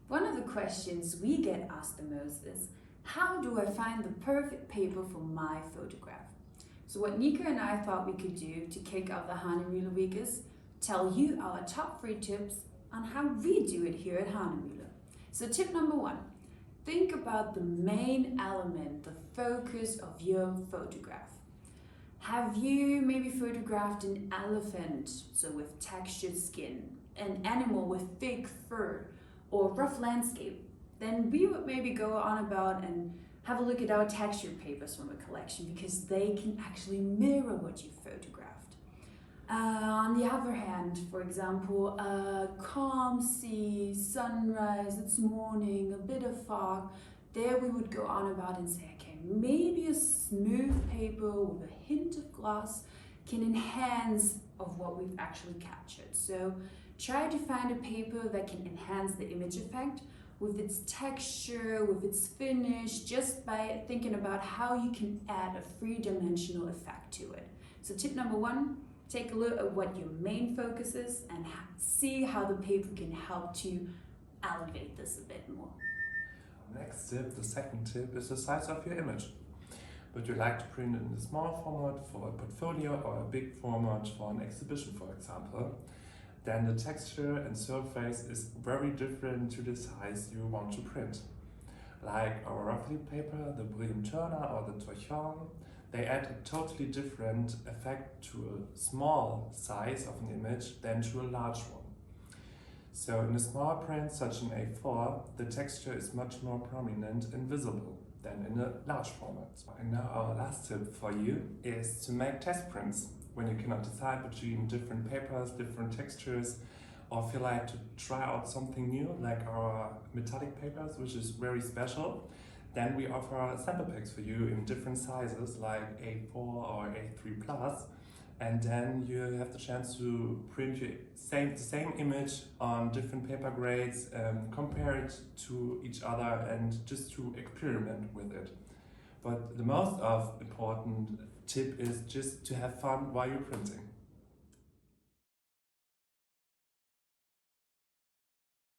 One of the questions we get asked the most is, how do I find the perfect paper for my photograph? So what Nico and I thought we could do to kick off the Hahnemühle week is tell you our top 3 tips on how we do it here at Hahnemühle. So tip number 1, think about the main element, the focus of your photograph. Have you maybe photographed an elephant, so with textured skin, an animal with thick fur, or rough landscape? Then we would maybe go on about and have a look at our textured papers from the collection, because they can actually mirror what you photographed. On the other hand, for example, a calm sea, sunrise, it's morning, a bit of fog, there we would go on about and say, okay, maybe a smooth paper with a hint of gloss can enhance of what we've actually captured. So try to find a paper that can enhance the image effect with its texture, with its finish, just by thinking about how you can add a 3-dimensional effect to it. So tip number 1, take a look at what your main focus is and see how the paper can help to elevate this a bit more. Next tip, the second tip, is the size of your image. Would you like to print it in a small format for a portfolio or a big format for an exhibition, for example? Then the texture and surface is very different to the size you want to print. Like our roughly paper, the Brilliant Turner or the Torchon, they add a totally different effect to a small size of an image than to a large one. So in a small print such an A4, the texture is much more prominent and visible than in a large format. And now our last tip for you is to make test prints when you cannot decide between different papers, different textures, or feel like to try out something new, like our metallic papers, which is very special. Then we offer sample packs for you in different sizes, like A4 or A3+, and then you have the chance to print the same image on different paper grades, compare it to each other, and just to experiment with it. But the most important tip is just to have fun while you're printing.